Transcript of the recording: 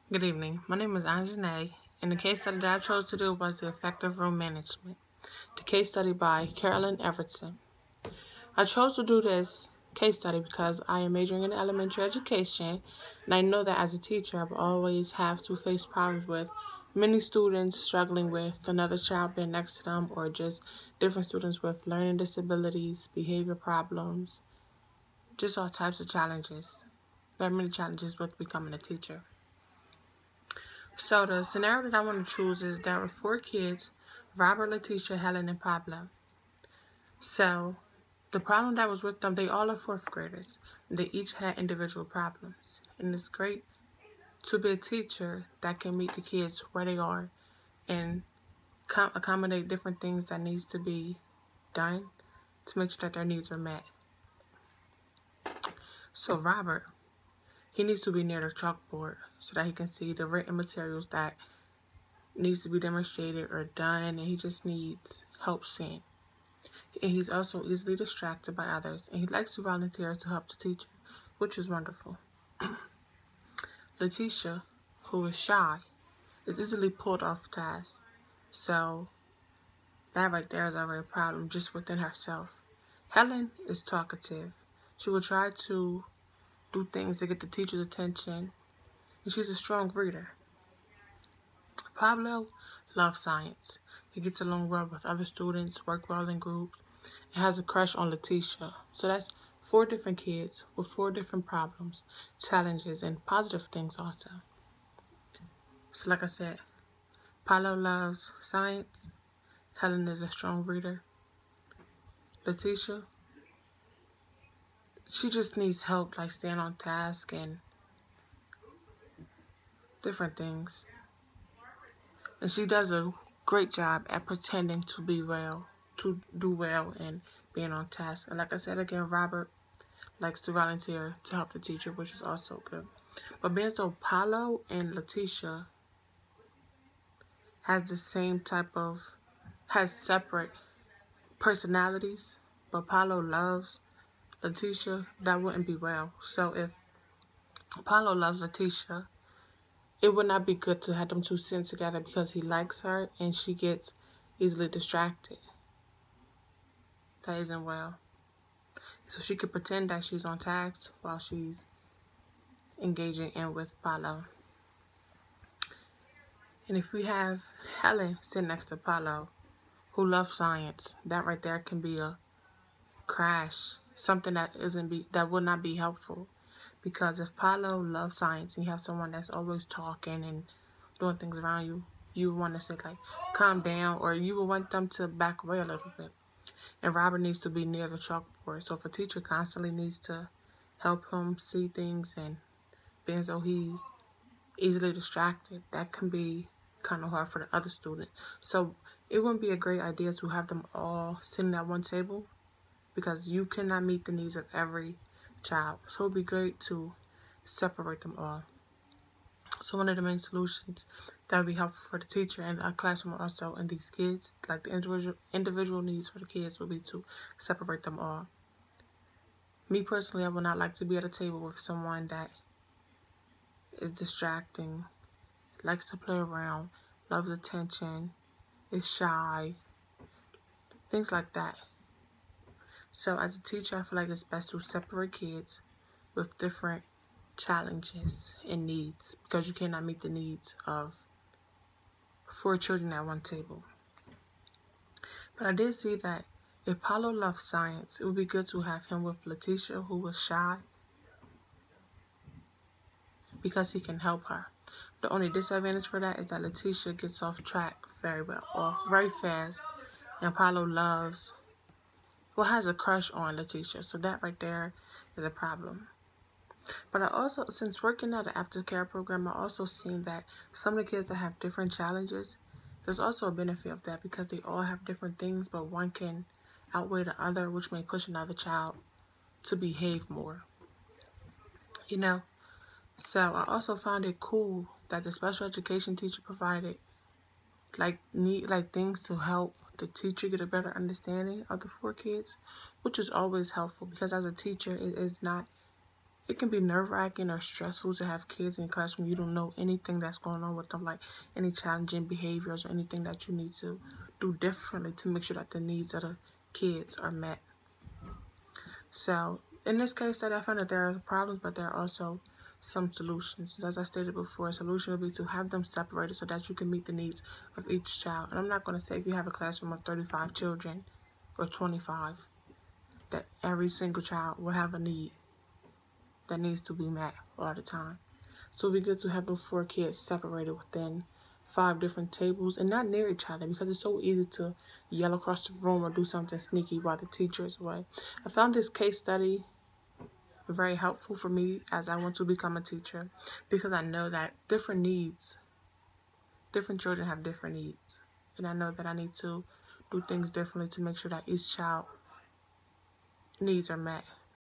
Good evening. My name is Anjanae, and the case study that I chose to do was the effective room management. The case study by Carolyn Everton. I chose to do this case study because I am majoring in elementary education, and I know that as a teacher, I will always have to face problems with many students struggling with another child being next to them, or just different students with learning disabilities, behavior problems, just all types of challenges. There are many challenges with becoming a teacher. So the scenario that I want to choose is there were 4 kids, Robert, Letitia, Helen, and Pablo. So the problem that was with them, they all are 4th graders. They each had individual problems. And it's great to be a teacher that can meet the kids where they are and accommodate different things that needs to be done to make sure that their needs are met. So Robert, he needs to be near the chalkboard so that he can see the written materials that needs to be demonstrated or done, and he just needs help seeing. And he's also easily distracted by others, and he likes to volunteer to help the teacher, which is wonderful. Letitia, who is shy, is easily pulled off task, so that right there is already a problem just within herself. Helen is talkative. She will try to do things to get the teacher's attention, and she's a strong reader. Pablo loves science. He gets along well with other students, works well in groups, and has a crush on Letitia. So that's 4 different kids with 4 different problems, challenges, and positive things also. So like I said, Pablo loves science. Helen is a strong reader. Letitia, she just needs help, like staying on task and different things. And she does a great job at pretending to be well, to do well and being on task. And like I said again, Robert likes to volunteer to help the teacher, which is also good. But being so Pablo and Letitia has separate personalities, but Pablo loves Letitia, that wouldn't be well. So if Pablo loves Letitia, it would not be good to have them two sitting together because he likes her and she gets easily distracted. That isn't well. So she could pretend that she's on task while she's engaging in with Pablo. And if we have Helen sitting next to Pablo, who loves science, that right there can be a crash, something that would not be helpful. Because if Pablo loves science and you have someone that's always talking and doing things around you, you would want to say like, calm down, or you would want them to back away a little bit. And Robert needs to be near the chalkboard. So if a teacher constantly needs to help him see things and being so he's easily distracted, that can be kind of hard for the other student. So it wouldn't be a great idea to have them all sitting at one table because you cannot meet the needs of every child. So it would be great to separate them all. So one of the main solutions that would be helpful for the teacher and our classroom also and these kids, like the individual needs for the kids, would be to separate them all. Me personally, I would not like to be at a table with someone that is distracting, likes to play around, loves attention, is shy, things like that. So as a teacher, I feel like it's best to separate kids with different challenges and needs because you cannot meet the needs of 4 children at one table. But I did see that if Pablo loves science, it would be good to have him with Letitia, who was shy, because he can help her. The only disadvantage for that is that Letitia gets off track very fast, and Pablo has a crush on Letitia, so that right there is a problem. But I also, since working at an aftercare program, I also seen that some of the kids that have different challenges, there's also a benefit of that because they all have different things, but one can outweigh the other, which may push another child to behave more. You know? So I also found it cool that the special education teacher provided things to help the teacher get a better understanding of the 4 kids, which is always helpful because as a teacher, it can be nerve-wracking or stressful to have kids in a classroom. You don't know anything that's going on with them, like any challenging behaviors or anything that you need to do differently to make sure that the needs of the kids are met. So in this case study, I found that there are problems, but there are also some solutions. As I stated before, a solution would be to have them separated so that you can meet the needs of each child. And I'm not going to say if you have a classroom of 35 children or 25, that every single child will have a need that needs to be met all the time. So it'd be good to have those 4 kids separated within 5 different tables and not near each other, because it's so easy to yell across the room or do something sneaky while the teacher is away. I found this case study very helpful for me as I want to become a teacher, because I know that different children have different needs, and I know that I need to do things differently to make sure that each child needs are met.